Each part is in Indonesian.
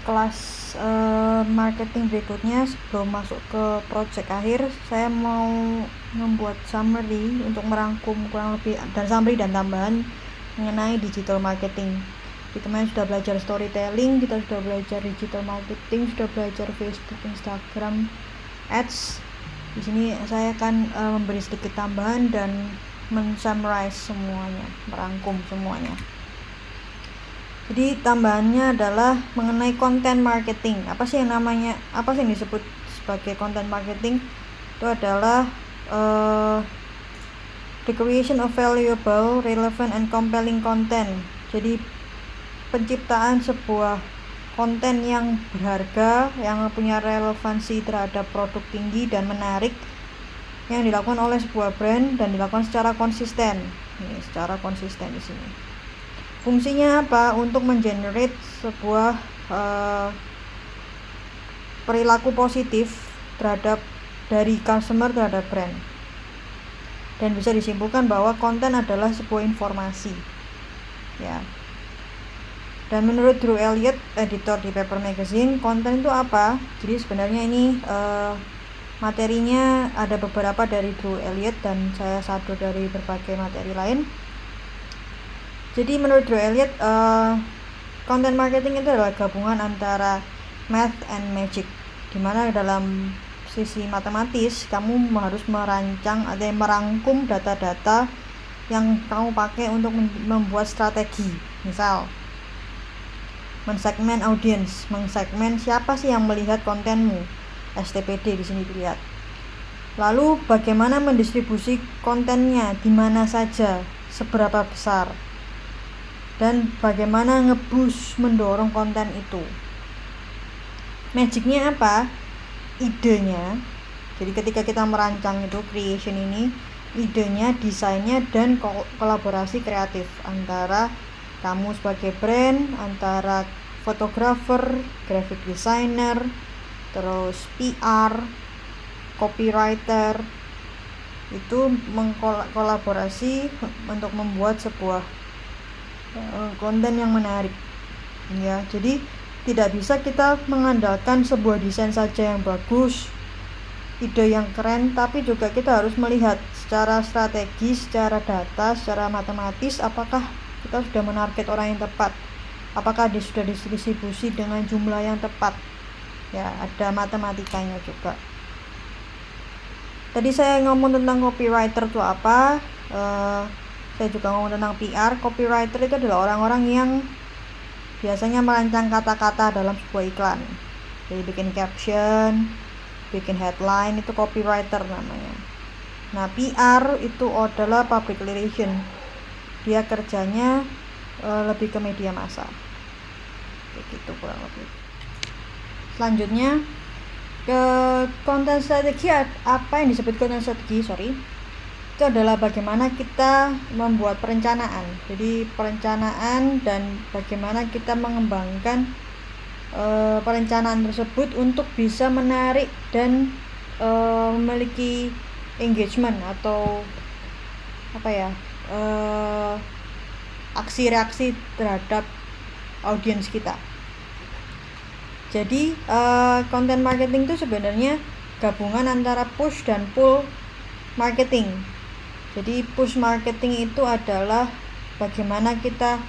kelas marketing berikutnya. Sebelum masuk ke project akhir, saya mau membuat summary untuk merangkum kurang lebih dan summary dan tambahan mengenai digital marketing. Di kemarin sudah belajar storytelling, kita sudah belajar digital marketing, sudah belajar Facebook, Instagram, ads. Di sini saya akan memberi sedikit tambahan dan men-summarize semuanya, merangkum semuanya. Jadi tambahannya adalah mengenai content marketing. Apa sih yang disebut sebagai content marketing? Itu adalah the creation of valuable, relevant, and compelling content. Jadi penciptaan sebuah konten yang berharga, yang punya relevansi terhadap produk tinggi dan menarik, yang dilakukan oleh sebuah brand dan dilakukan secara konsisten. Ini secara konsisten di sini. Fungsinya apa? Untuk mengenerate sebuah perilaku positif dari customer terhadap brand. Dan bisa disimpulkan bahwa konten adalah sebuah informasi. Ya. Dan menurut Drew Elliott, editor di Paper Magazine, konten itu apa? Jadi sebenarnya ini materinya ada beberapa dari Drew Elliott dan saya satu dari berbagai materi lain. Jadi menurut Drew Elliott, content marketing itu adalah gabungan antara math and magic, dimana dalam sisi matematis kamu harus merancang atau merangkum data-data yang kamu pakai untuk membuat strategi. Misal mensegmen audience, mensegmen siapa sih yang melihat kontenmu, STPD di sini dilihat. Lalu bagaimana mendistribusi kontennya, di mana saja, seberapa besar, dan bagaimana nge-boost, mendorong konten itu. Magicnya apa? Idenya. Jadi ketika kita merancang itu, creation ini, idenya, desainnya, dan kolaborasi kreatif antara kamu sebagai brand, antara fotografer, graphic designer, terus PR, copywriter, itu mengkolaborasi untuk membuat sebuah konten yang menarik. Ya, jadi tidak bisa kita mengandalkan sebuah desain saja yang bagus, ide yang keren, tapi juga kita harus melihat secara strategi, secara data, secara matematis, apakah kita sudah menarget orang yang tepat, apakah dia sudah distribusi dengan jumlah yang tepat. Ya, ada matematikanya juga. Tadi saya ngomong tentang copywriter itu apa, saya juga ngomong tentang PR. Copywriter itu adalah orang-orang yang biasanya merancang kata-kata dalam sebuah iklan. Jadi bikin caption, bikin headline, itu copywriter namanya. Nah, PR itu adalah public relation. Dia kerjanya lebih ke media massa. Begitu kurang lebih. Selanjutnya ke content strategi. Apa yang disebut content strategi? Itu adalah bagaimana kita membuat perencanaan. Jadi perencanaan dan bagaimana kita mengembangkan perencanaan tersebut untuk bisa menarik dan memiliki engagement atau aksi-reaksi terhadap audiens kita. Jadi content marketing itu sebenarnya gabungan antara push dan pull marketing. Jadi push marketing itu adalah bagaimana kita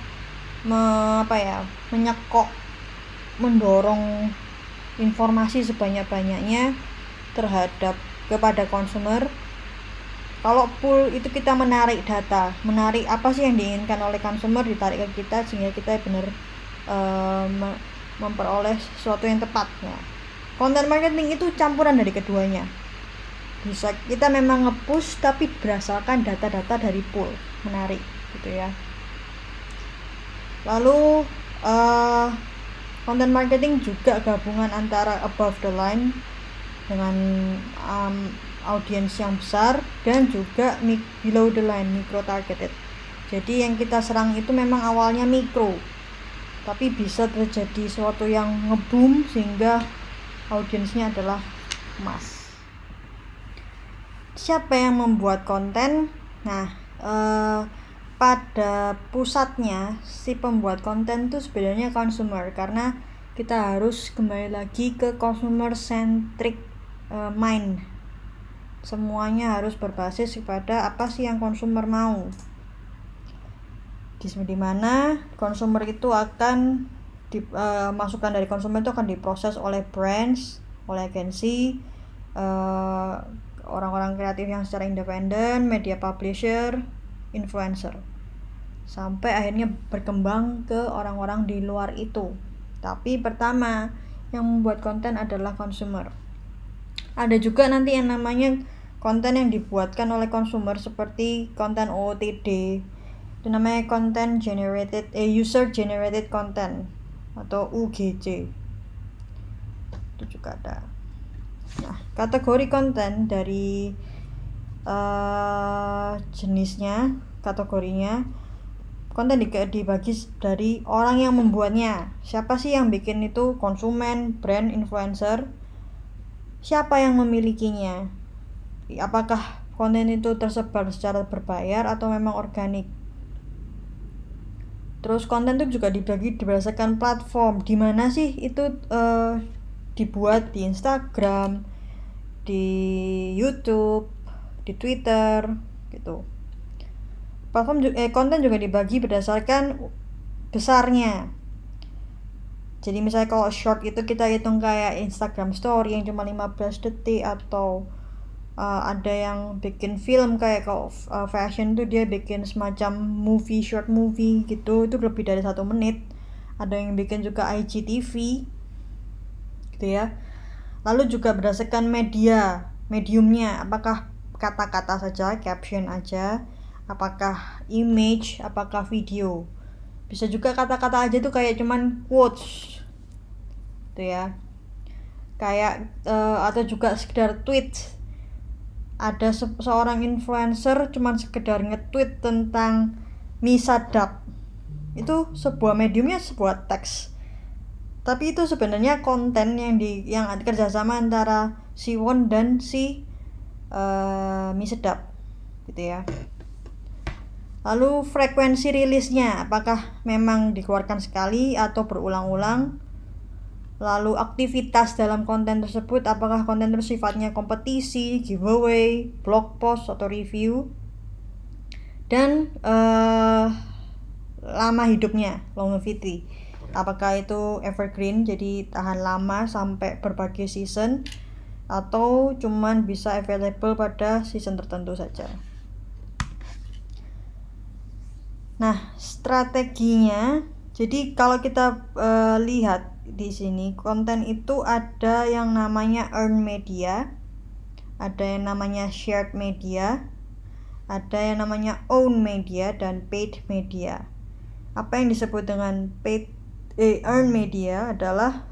menyekok, mendorong informasi sebanyak-banyaknya kepada konsumer. Kalau pull itu kita menarik data, menarik apa sih yang diinginkan oleh konsumer, ditarik ke kita sehingga kita benar memperoleh sesuatu yang tepat. Nah, content marketing itu campuran dari keduanya. Bisa kita memang nge-push tapi berdasarkan data-data dari pull, menarik gitu ya. Lalu content marketing juga gabungan antara above the line dengan audiens yang besar dan juga below the line, micro targeted. Jadi yang kita serang itu memang awalnya mikro, tapi bisa terjadi sesuatu yang nge-boom sehingga audiensnya adalah mass. Siapa yang membuat konten? Nah, pada pusatnya si pembuat konten itu sebenarnya consumer, karena kita harus kembali lagi ke consumer centric mind. Semuanya harus berbasis kepada apa sih yang konsumer mau. Di mana konsumer itu akan masukan dari konsumen itu akan diproses oleh brands, oleh agensi, orang-orang kreatif yang secara independen, media publisher, influencer, sampai akhirnya berkembang ke orang-orang di luar itu. Tapi pertama yang membuat konten adalah consumer. Ada juga nanti yang namanya konten yang dibuatkan oleh consumer seperti konten OOTD, itu namanya content generated user generated content atau UGC, itu juga ada. Nah, kategori konten dari jenisnya, kategorinya, konten dibagi dari orang yang membuatnya. Siapa sih yang bikin itu? Konsumen, brand, influencer. Siapa yang memilikinya? Apakah konten itu tersebar secara berbayar atau memang organik? Terus konten itu juga dibagi berdasarkan platform. Di mana sih itu dibuat? Di Instagram, di YouTube, di Twitter, gitu. Platform konten juga dibagi berdasarkan besarnya. Jadi misalnya kalau short itu kita hitung kayak Instagram story yang cuma 15 detik, atau ada yang bikin film kayak kalau fashion tuh dia bikin semacam movie, short movie gitu, itu lebih dari 1 menit. Ada yang bikin juga IGTV gitu ya. Lalu juga berdasarkan mediumnya, apakah kata-kata saja, caption aja, apakah image, apakah video. Bisa juga kata-kata aja tuh kayak cuman quotes tuh ya, kayak atau juga sekedar tweet. Ada seorang influencer cuman sekedar nge-tweet tentang mie sadap, itu sebuah mediumnya sebuah teks, tapi itu sebenarnya konten yang kerjasama antara si Won dan si mie sedap gitu ya. Lalu frekuensi rilisnya, apakah memang dikeluarkan sekali atau berulang-ulang. Lalu aktivitas dalam konten tersebut, apakah konten itu sifatnya kompetisi, giveaway, blog post atau review. Dan lama hidupnya, longevity, apakah itu evergreen, jadi tahan lama sampai berbagai season, atau cuman bisa available pada season tertentu saja. Nah, strateginya, jadi kalau kita lihat di sini, konten itu ada yang namanya earned media, ada yang namanya shared media, ada yang namanya own media, dan paid media. Apa yang disebut dengan earned media adalah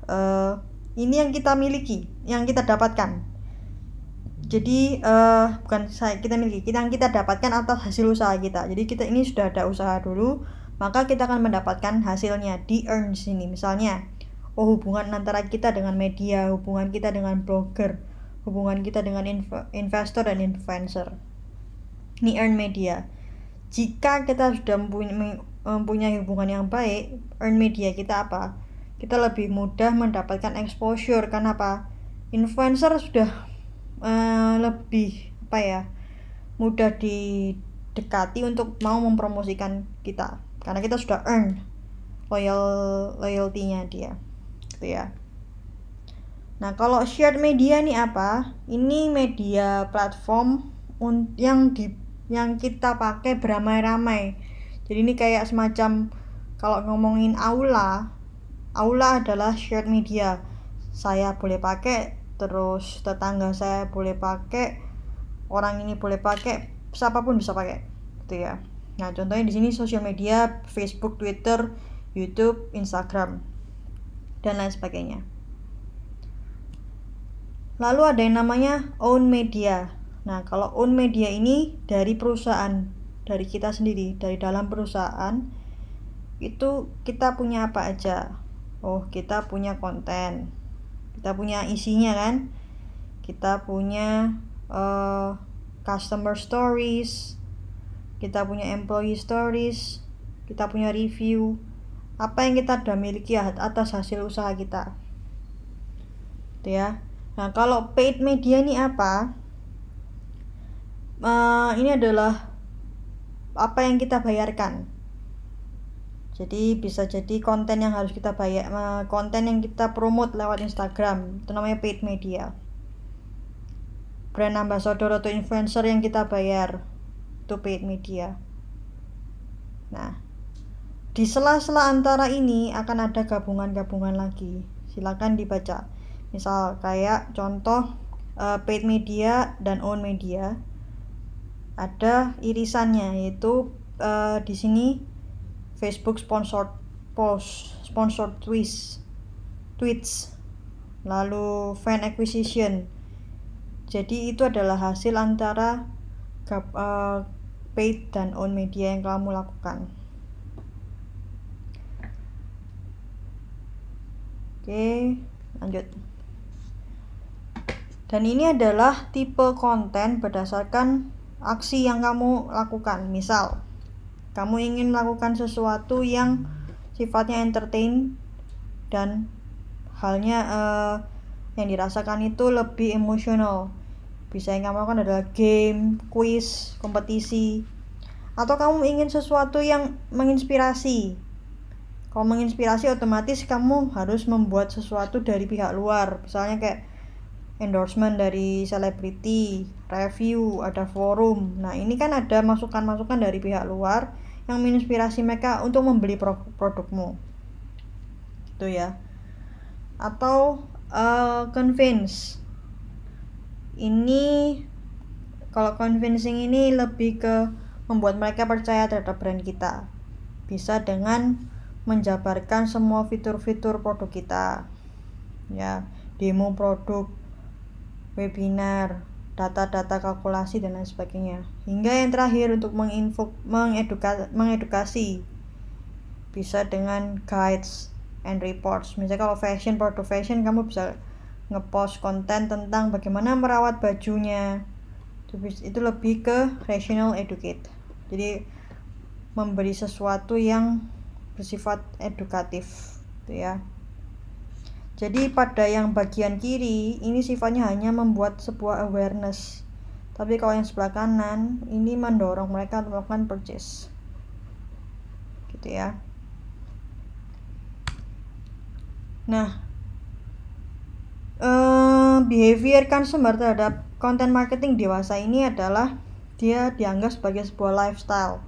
ini yang kita miliki, yang kita dapatkan. Jadi bukan kita miliki, yang kita dapatkan atas hasil usaha kita. Jadi kita ini sudah ada usaha dulu, maka kita akan mendapatkan hasilnya di earn sini. Misalnya, hubungan antara kita dengan media, hubungan kita dengan blogger, hubungan kita dengan investor dan influencer. Ini earn media. Jika kita sudah mempunyai hubungan yang baik, earn media kita apa? Kita lebih mudah mendapatkan exposure. Karena apa? Influencer sudah lebih mudah didekati untuk mau mempromosikan kita, karena kita sudah earn loyalty-nya dia gitu ya. Nah, kalau shared media nih apa? Ini media platform yang kita pakai beramai-ramai. Jadi ini kayak semacam, kalau ngomongin aula adalah shared media. Saya boleh pakai, terus tetangga saya boleh pakai, orang ini boleh pakai, siapapun bisa pakai gitu ya. Nah, contohnya di sini sosial media, Facebook, Twitter, YouTube, Instagram, dan lain sebagainya. Lalu ada yang namanya own media. Nah, kalau own media ini dari perusahaan, dari kita sendiri, dari dalam perusahaan itu kita punya apa aja. Kita punya konten, kita punya isinya kan, kita punya customer stories, kita punya employee stories, kita punya review, apa yang kita udah miliki atas hasil usaha kita, gitu ya. Nah, kalau paid media ini apa? Ini adalah apa yang kita bayarkan. Jadi bisa jadi konten yang harus kita bayar, konten yang kita promote lewat Instagram, itu namanya paid media. Brand ambassador atau influencer yang kita bayar, itu paid media. Nah, di sela-sela antara ini akan ada gabungan-gabungan lagi. Silakan dibaca. Misal kayak contoh paid media dan own media. Ada irisannya, yaitu di sini Facebook sponsored post, sponsored tweets, lalu fan acquisition. Jadi itu adalah hasil antara paid dan own media yang kamu lakukan. Oke, lanjut. Dan ini adalah tipe konten berdasarkan aksi yang kamu lakukan. Misal, kamu ingin melakukan sesuatu yang sifatnya entertain dan halnya yang dirasakan itu lebih emosional. Bisa yang kamu lakukan adalah game, quiz, kompetisi. Atau kamu ingin sesuatu yang menginspirasi. Kalau menginspirasi otomatis kamu harus membuat sesuatu dari pihak luar. Misalnya kayak endorsement dari selebriti, review, ada forum. Nah, ini kan ada masukan-masukan dari pihak luar yang menginspirasi mereka untuk membeli produkmu. Itu ya. Atau convince. Ini kalau convincing ini lebih ke membuat mereka percaya terhadap brand kita. Bisa dengan menjabarkan semua fitur-fitur produk kita, ya, demo produk, webinar, data-data kalkulasi dan lain sebagainya. Hingga yang terakhir untuk mengedukasi, bisa dengan guides and reports. Misalnya kalau fashion, produk fashion, kamu bisa ngepost konten tentang bagaimana merawat bajunya. Itu lebih ke rational educate. Jadi memberi sesuatu yang bersifat edukatif, gitu ya. Jadi pada yang bagian kiri ini sifatnya hanya membuat sebuah awareness, tapi kalau yang sebelah kanan ini mendorong mereka untuk melakukan purchase, gitu ya. Nah, behavior consumer terhadap content marketing dewasa ini adalah dia dianggap sebagai sebuah lifestyle.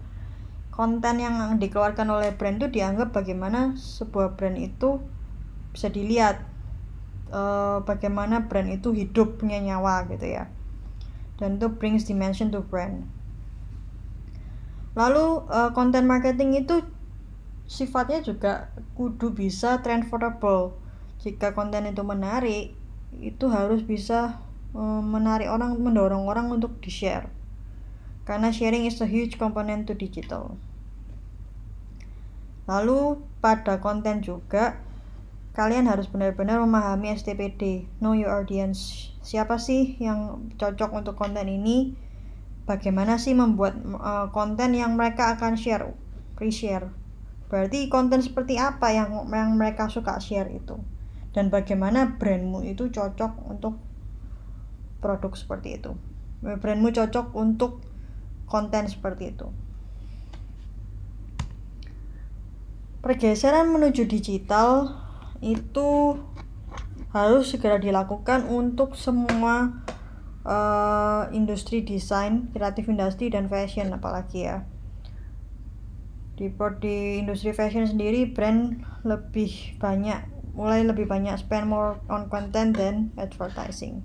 Konten yang dikeluarkan oleh brand itu dianggap bagaimana sebuah brand itu bisa dilihat, bagaimana brand itu hidup, punya nyawa, gitu ya. Dan itu brings dimension to brand. Lalu content marketing itu sifatnya juga kudu bisa transferable. Jika konten itu menarik, itu harus bisa menarik orang, mendorong orang untuk di-share. Karena sharing is a huge component to digital. Lalu pada konten juga kalian harus benar-benar memahami STPD, know your audience. Siapa sih yang cocok untuk konten ini? Bagaimana sih membuat konten yang mereka akan share, pre-share. Berarti konten seperti apa yang mereka suka share itu. Dan bagaimana brandmu itu cocok untuk produk seperti itu. Brandmu cocok untuk konten seperti itu. Pergeseran menuju digital itu harus segera dilakukan untuk semua industri desain, kreatif industri dan fashion apalagi ya. Di industri fashion sendiri brand mulai lebih banyak spend more on content than advertising.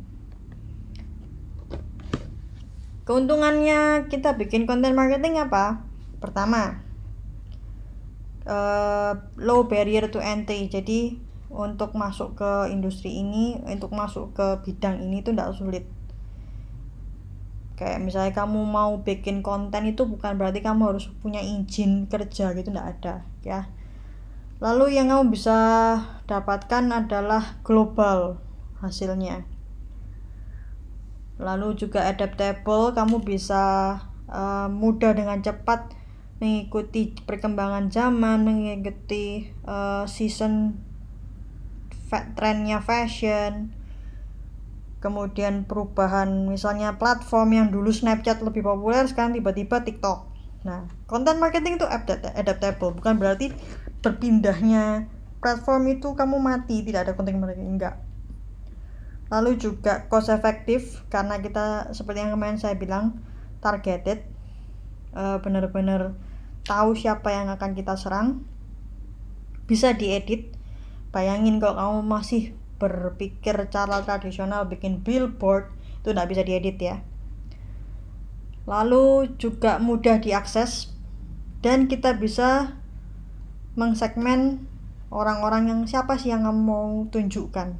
Keuntungannya kita bikin content marketing apa? Pertama, low barrier to entry. Jadi untuk masuk ke industri ini, untuk masuk ke bidang ini tuh tidak sulit. Kayak misalnya kamu mau bikin konten itu bukan berarti kamu harus punya izin kerja gitu, tidak ada ya. Lalu yang kamu bisa dapatkan adalah global hasilnya. Lalu juga adaptable, kamu bisa mudah dengan cepat mengikuti perkembangan zaman, mengikuti season trennya fashion, kemudian perubahan misalnya platform yang dulu Snapchat lebih populer sekarang tiba-tiba TikTok. Nah, content marketing itu adaptable, bukan berarti berpindahnya platform itu kamu mati, tidak ada content marketing, enggak. Lalu juga cost efektif, karena kita seperti yang kemarin saya bilang targeted, benar-benar tahu siapa yang akan kita serang, bisa diedit. Bayangin kalau kamu masih berpikir cara tradisional bikin billboard, itu nggak bisa diedit ya. Lalu juga mudah diakses, dan kita bisa mengsegmen orang-orang yang siapa sih yang kamu mau tunjukkan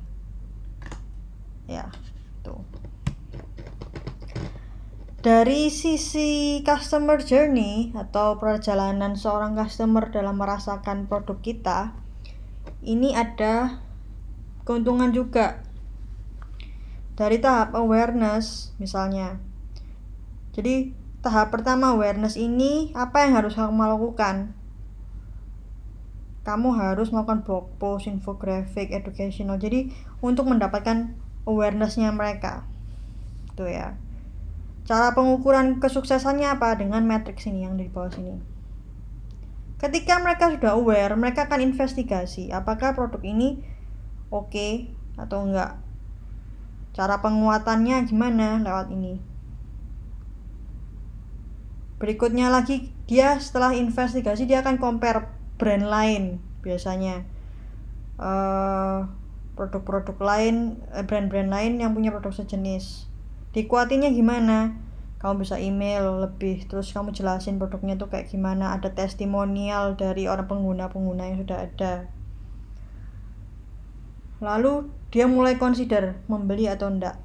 ya. Tuh, dari sisi customer journey atau perjalanan seorang customer dalam merasakan produk kita, ini ada keuntungan juga. Dari tahap awareness misalnya, jadi tahap pertama awareness ini apa yang harus kamu lakukan? Kamu harus melakukan blog post, infographic, educational, jadi untuk mendapatkan awarenessnya mereka. Tuh ya. Cara pengukuran kesuksesannya apa? Dengan matriks ini yang di bawah sini. Ketika mereka sudah aware, mereka akan investigasi apakah produk ini oke atau enggak. Cara penguatannya gimana? Lewat ini. Berikutnya lagi, dia setelah investigasi dia akan compare brand lain biasanya. Produk-produk lain, brand-brand lain yang punya produk sejenis. Dikuatinnya gimana? Kamu bisa email lebih, terus kamu jelasin produknya tuh kayak gimana, ada testimonial dari orang pengguna-pengguna yang sudah ada. Lalu dia mulai consider membeli atau enggak.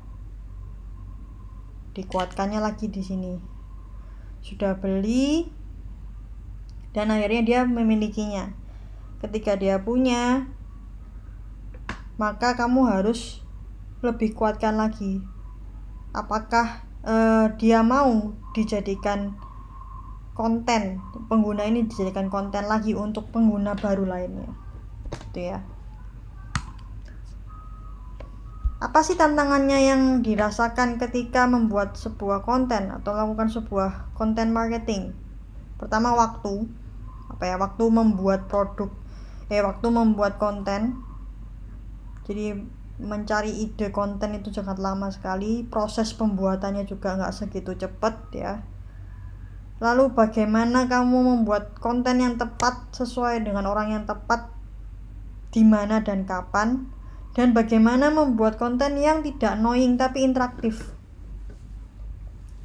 Dikuatkannya lagi di sini. Sudah beli dan akhirnya dia memilikinya. Ketika dia punya, maka kamu harus lebih kuatkan lagi. Apakah dia mau dijadikan konten, pengguna ini dijadikan konten lagi untuk pengguna baru lainnya. Gitu ya. Apa sih tantangannya yang dirasakan ketika membuat sebuah konten atau melakukan sebuah konten marketing? Pertama, waktu. Waktu membuat produk, waktu membuat konten. Jadi mencari ide konten itu sangat lama sekali, proses pembuatannya juga nggak segitu cepat ya. Lalu bagaimana kamu membuat konten yang tepat sesuai dengan orang yang tepat, di mana dan kapan, dan bagaimana membuat konten yang tidak annoying tapi interaktif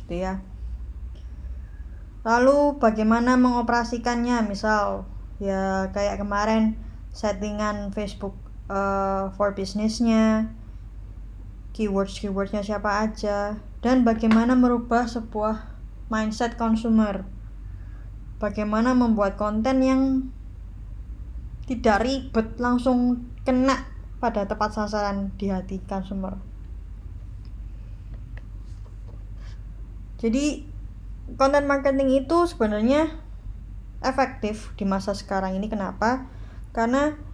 gitu ya. Lalu bagaimana mengoperasikannya, misal ya kayak kemarin settingan Facebook for business-nya, keywords-nya siapa aja, dan bagaimana merubah sebuah mindset consumer, bagaimana membuat konten yang tidak ribet, langsung kena pada tepat sasaran di hati consumer. Jadi content marketing itu sebenarnya efektif di masa sekarang ini. Kenapa? Karena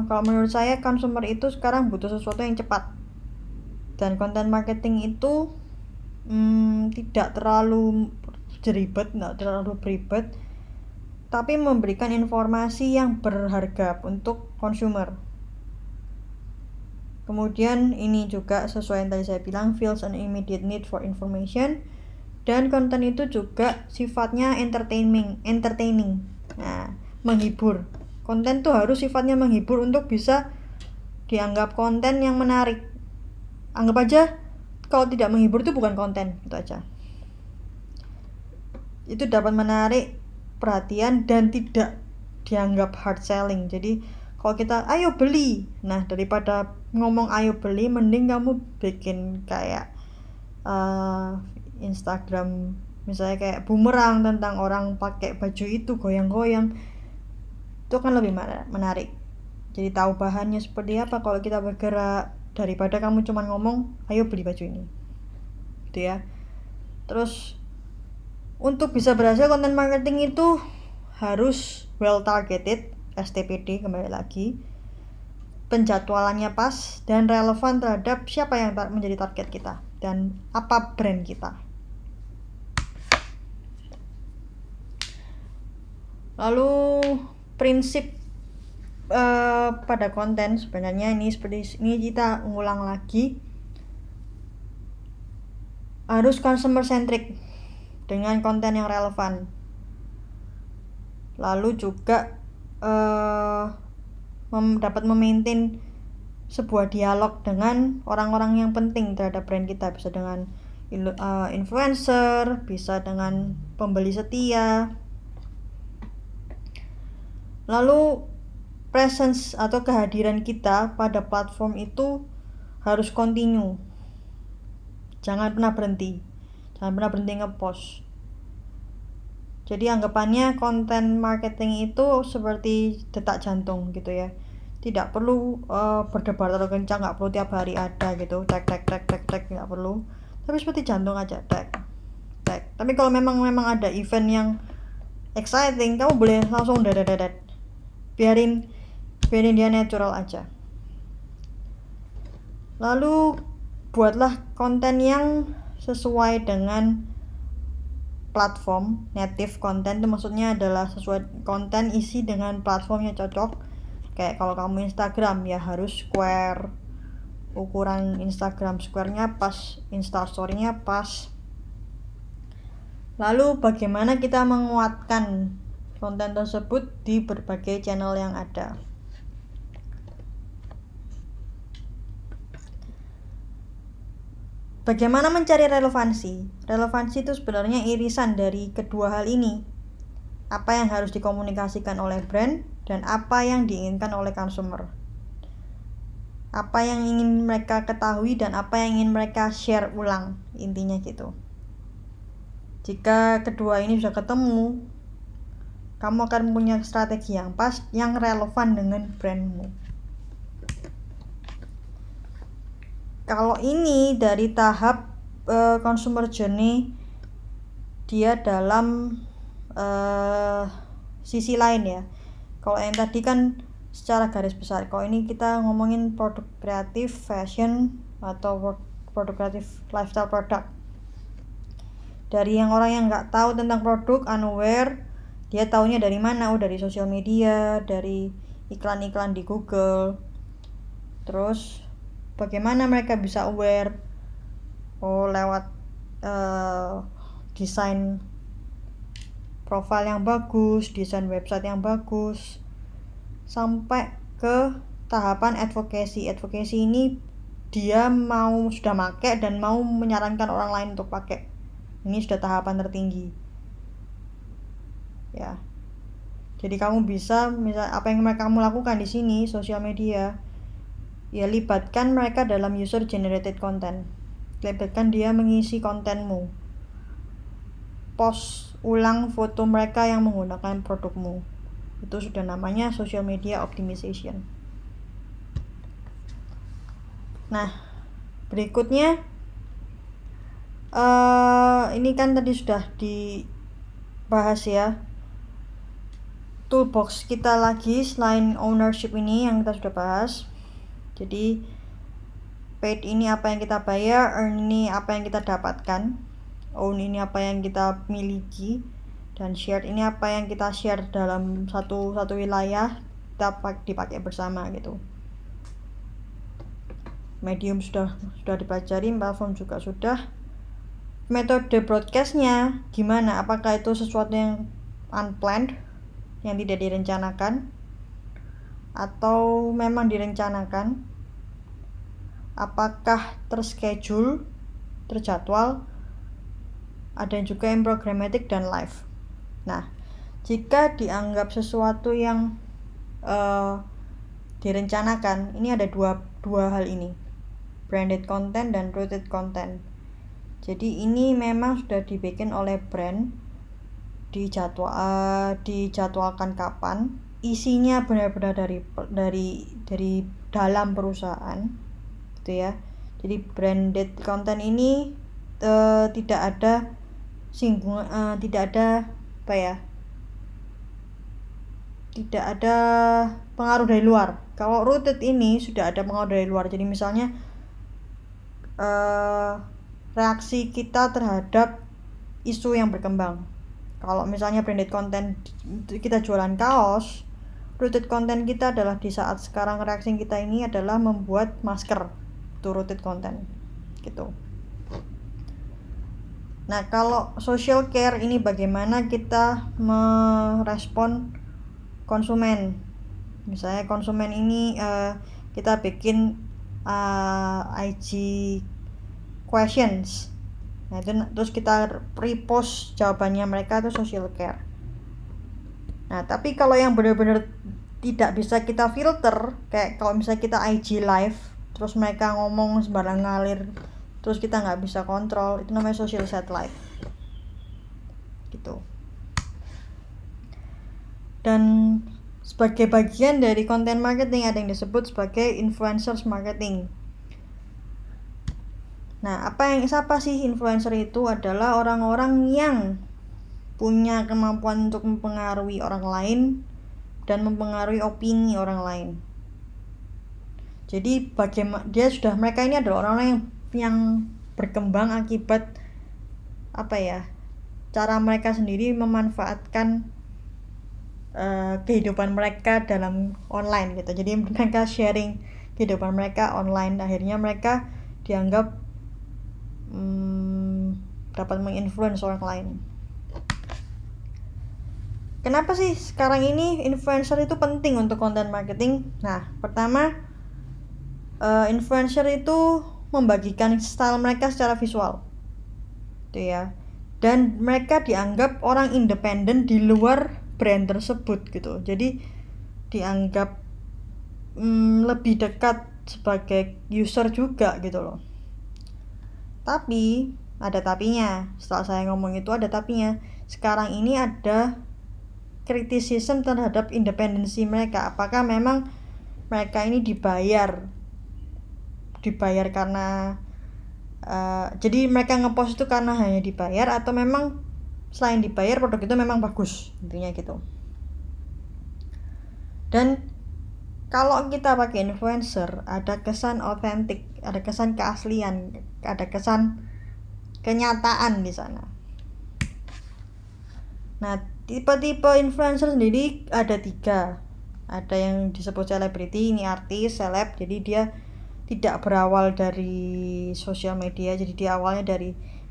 kalau menurut saya consumer itu sekarang butuh sesuatu yang cepat, dan content marketing itu tidak terlalu ribet, tidak terlalu beribet, tapi memberikan informasi yang berharga untuk consumer. Kemudian ini juga sesuai yang tadi saya bilang, feels an immediate need for information, dan konten itu juga sifatnya entertaining. Nah, menghibur. Konten tuh harus sifatnya menghibur untuk bisa dianggap konten yang menarik. Anggap aja kalau tidak menghibur itu bukan konten, itu aja. Itu dapat menarik perhatian dan tidak dianggap hard selling. Jadi kalau kita ayo beli, nah daripada ngomong ayo beli, mending kamu bikin kayak Instagram misalnya kayak bumerang tentang orang pakai baju itu goyang-goyang, itu kan lebih menarik. Jadi tahu bahannya seperti apa kalau kita bergerak, daripada kamu cuma ngomong ayo beli baju ini gitu ya. Terus Untuk bisa berhasil content marketing itu harus well targeted, STPD kembali lagi, penjadwalannya pas dan relevan terhadap siapa yang menjadi target kita dan apa brand kita. Lalu prinsip pada konten sebenarnya ini seperti ini, kita ulang lagi, harus consumer centric dengan konten yang relevan. Lalu juga dapat memaintain sebuah dialog dengan orang-orang yang penting terhadap brand kita, bisa dengan influencer, bisa dengan pembeli setia. Lalu presence atau kehadiran kita pada platform itu harus continue, jangan pernah berhenti ngepost. Jadi anggapannya konten marketing itu seperti detak jantung gitu ya, tidak perlu berdebar terlalu kencang, nggak perlu tiap hari ada gitu, tek nggak perlu, tapi seperti jantung aja, tek. Tapi kalau memang ada event yang exciting, kamu boleh langsung dedet, biarin dia natural aja. Lalu buatlah konten yang sesuai dengan platform. Native content itu maksudnya adalah sesuai konten isi dengan platformnya cocok. Kayak kalau kamu Instagram ya harus square, ukuran Instagram square-nya pas, Instastory-nya pas. Lalu bagaimana kita menguatkan konten tersebut di berbagai channel yang ada. Bagaimana mencari relevansi? Relevansi itu sebenarnya irisan dari kedua hal ini. Apa yang harus dikomunikasikan oleh brand dan apa yang diinginkan oleh consumer. Apa yang ingin mereka ketahui dan apa yang ingin mereka share ulang, intinya gitu. Jika kedua ini sudah ketemu, kamu akan punya strategi yang pas, yang relevan dengan brandmu. Kalau ini dari tahap consumer journey, dia dalam sisi lain ya. Kalau yang tadi kan secara garis besar, kalau ini kita ngomongin produk kreatif, fashion, atau produk kreatif lifestyle product. Dari yang orang yang nggak tahu tentang produk, unaware, dia taunya dari mana? Dari sosial media, dari iklan-iklan di Google. Terus bagaimana mereka bisa aware? Lewat desain profile yang bagus, desain website yang bagus, sampai ke tahapan advocacy. Advocacy ini dia sudah pakai dan mau menyarankan orang lain untuk pakai. Ini sudah tahapan tertinggi. Ya. Jadi kamu bisa, misal apa yang kamu lakukan di sini sosial media, ya libatkan mereka dalam user generated content. Libatkan dia mengisi kontenmu. Post ulang foto mereka yang menggunakan produkmu. Itu sudah namanya social media optimization. Nah, berikutnya ini kan tadi sudah dibahas ya, toolbox kita lagi selain ownership ini yang kita sudah bahas. Jadi paid ini apa yang kita bayar, earn ini apa yang kita dapatkan, own ini apa yang kita miliki, dan share ini apa yang kita share dalam satu wilayah, kita dipakai bersama gitu. Medium sudah dipelajari, platform juga sudah. Metode broadcastnya gimana? Apakah itu sesuatu yang unplanned, yang tidak direncanakan, atau memang direncanakan? Apakah terschedule, terjadwal? Ada juga yang programmatic dan live. Nah, jika dianggap sesuatu yang direncanakan, ini ada dua hal ini, branded content dan routed content. Jadi ini memang sudah dibikin oleh brand, dijadwalkan kapan, isinya benar-benar dari dalam perusahaan, gitu ya. Jadi branded content ini tidak ada tidak ada tidak ada pengaruh dari luar. Kalau rooted ini sudah ada pengaruh dari luar. Jadi misalnya reaksi kita terhadap isu yang berkembang. Kalau misalnya branded content, kita jualan kaos, rooted content kita adalah di saat sekarang reaksi kita ini adalah membuat masker. Itu rooted content gitu. Nah, kalau social care ini bagaimana kita merespon konsumen. Misalnya konsumen ini kita bikin IG questions. Nah, itu terus kita repost jawabannya mereka, itu social care. Nah, tapi kalau yang benar-benar tidak bisa kita filter, kayak kalau misalnya kita IG live terus mereka ngomong sembarang ngalir terus kita nggak bisa kontrol, itu namanya social satellite gitu. Dan sebagai bagian dari content marketing ada yang disebut sebagai influencers marketing. Nah, siapa sih influencer itu? Adalah orang-orang yang punya kemampuan untuk mempengaruhi orang lain dan mempengaruhi opini orang lain. Jadi mereka ini adalah orang-orang yang berkembang akibat cara mereka sendiri memanfaatkan kehidupan mereka dalam online gitu. Jadi mereka sharing kehidupan mereka online, akhirnya mereka dianggap dapat menginfluence orang lain. Kenapa sih sekarang ini influencer itu penting untuk content marketing? Nah, pertama, influencer itu membagikan style mereka secara visual, gitu ya. Dan mereka dianggap orang independen di luar brand tersebut gitu. Jadi dianggap lebih dekat sebagai user juga gitu loh. Tapi ada tapinya. Setelah saya ngomong itu ada tapinya. Sekarang ini ada kritisisme terhadap independensi mereka. Apakah memang mereka ini dibayar karena jadi mereka ngepost itu karena hanya dibayar, atau memang selain dibayar produk itu memang bagus, intinya gitu. Dan kalau kita pakai influencer, ada kesan otentik, ada kesan keaslian, ada kesan kenyataan di sana. Nah, tipe-tipe influencer sendiri ada 3. Ada yang disebut selebriti, ini artis, seleb. Jadi dia tidak berawal dari sosial media, jadi dia awalnya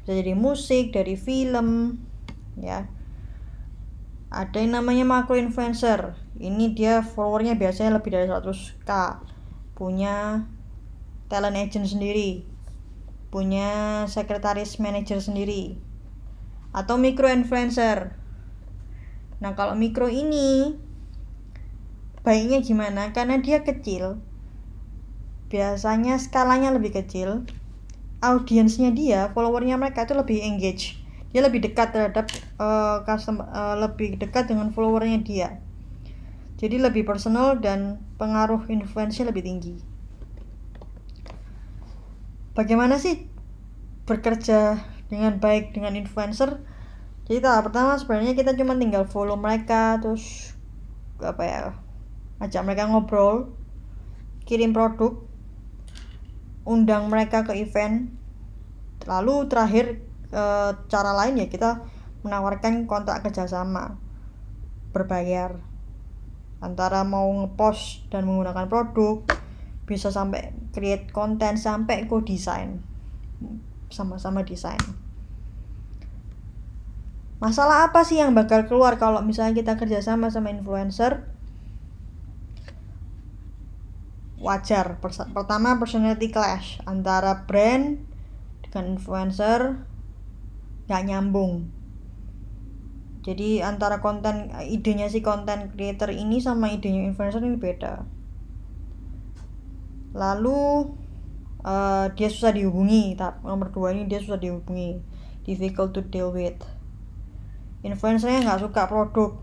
bisa dari musik, dari film, ya. Ada yang namanya macro influencer. Ini dia followernya biasanya lebih dari 100k, punya talent agent sendiri, punya sekretaris manager sendiri. Atau micro influencer. Nah, kalau mikro ini baiknya gimana? Karena dia kecil, biasanya skalanya lebih kecil, audiensnya dia, followernya mereka itu lebih engage, dia lebih dekat terhadap lebih dekat dengan followernya dia, jadi lebih personal dan pengaruh influence-nya lebih tinggi. Bagaimana sih bekerja dengan baik dengan influencer? Jadi tahap pertama sebenarnya kita cuma tinggal follow mereka, terus ajak mereka ngobrol, kirim produk, undang mereka ke event. Lalu terakhir cara lain ya kita menawarkan kontrak kerjasama berbayar, antara mau ngepost dan menggunakan produk, bisa sampai create konten, sampai co-design, sama-sama desain. Masalah apa sih yang bakal keluar kalau misalnya kita kerjasama sama influencer? Wajar. Pertama, personality clash antara brand dengan influencer gak nyambung. Jadi antara idenya si content creator ini sama idenya influencer ini beda. Lalu dia susah dihubungi. Nomor 2 ini dia susah dihubungi, difficult to deal with. Influencernya gak suka produk.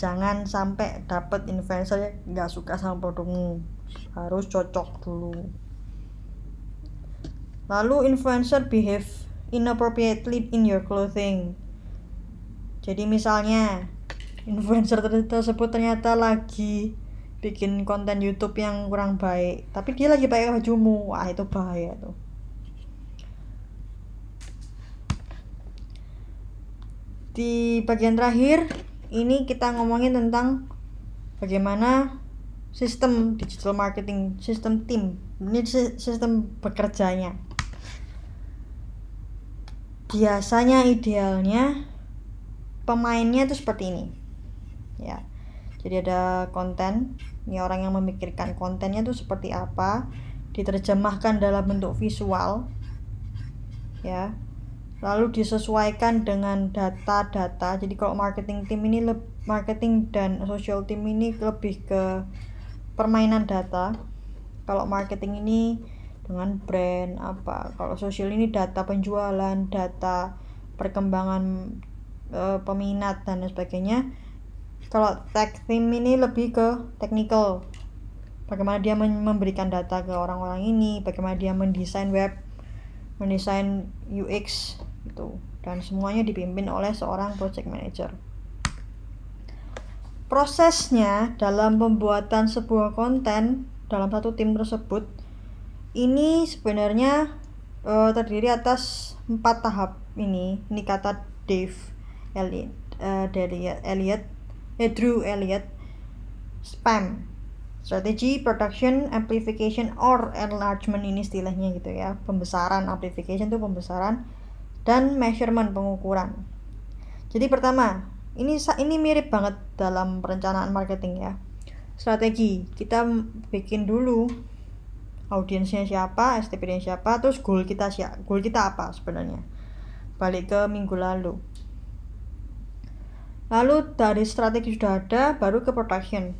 Jangan sampai dapet influencer gak suka sama produkmu, harus cocok dulu. Lalu influencer behave inappropriately in your clothing. Jadi misalnya influencer tersebut ternyata lagi bikin konten YouTube yang kurang baik, tapi dia lagi pakai bajumu, wah itu bahaya tuh. Di bagian terakhir ini kita ngomongin tentang bagaimana sistem digital marketing, sistem tim, ini sistem bekerjanya. Biasanya idealnya pemainnya itu seperti ini ya. Jadi ada konten, ini orang yang memikirkan kontennya itu seperti apa, diterjemahkan dalam bentuk visual ya, lalu disesuaikan dengan data-data. Jadi kalau marketing team ini marketing dan social team ini lebih ke permainan data. Kalau marketing ini dengan brand apa, kalau social ini data penjualan, data perkembangan peminat dan sebagainya. Kalau tech team ini lebih ke technical, bagaimana dia memberikan data ke orang-orang ini, bagaimana dia mendesain web, mendesain UX gitu, dan semuanya dipimpin oleh seorang project manager. Prosesnya dalam pembuatan sebuah konten dalam satu tim tersebut ini sebenarnya terdiri atas 4 tahap ini kata Drew Elliott. SPAM, strategy, production, amplification, or enlargement, ini istilahnya gitu ya. Pembesaran, amplification itu pembesaran, dan measurement, pengukuran. Jadi pertama, ini mirip banget dalam perencanaan marketing ya. Strategi, kita bikin dulu audiensnya siapa, STP-nya siapa, terus goal kita apa sebenarnya. Balik ke minggu lalu. Lalu dari strategi sudah ada, baru ke production.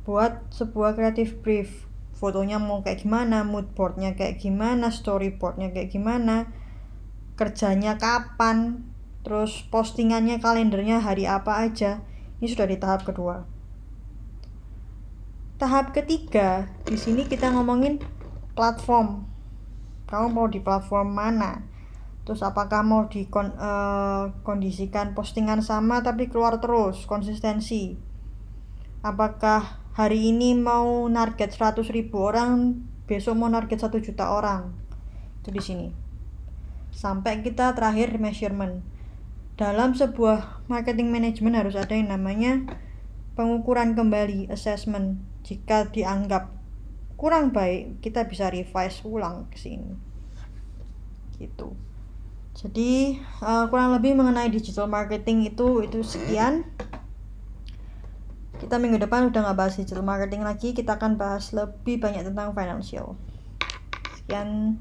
Buat sebuah creative brief, fotonya mau kayak gimana, mood boardnya kayak gimana, storyboardnya kayak gimana, kerjanya kapan, terus postingannya, kalendernya hari apa aja. Ini sudah di tahap kedua. Tahap ketiga, di sini kita ngomongin platform. Kamu mau di platform mana? Terus apakah mau dikondisikan postingan sama tapi keluar terus, konsistensi? Apakah hari ini mau target 100.000 orang, besok mau target 1 juta orang? Itu di sini. Sampai kita terakhir measurement. Dalam sebuah marketing management harus ada yang namanya pengukuran kembali, assessment. Jika dianggap kurang baik, kita bisa revise ulang ke sini. Gitu. Jadi kurang lebih mengenai digital marketing itu sekian. Kita minggu depan udah nggak bahas digital marketing lagi, kita akan bahas lebih banyak tentang financial. Sekian.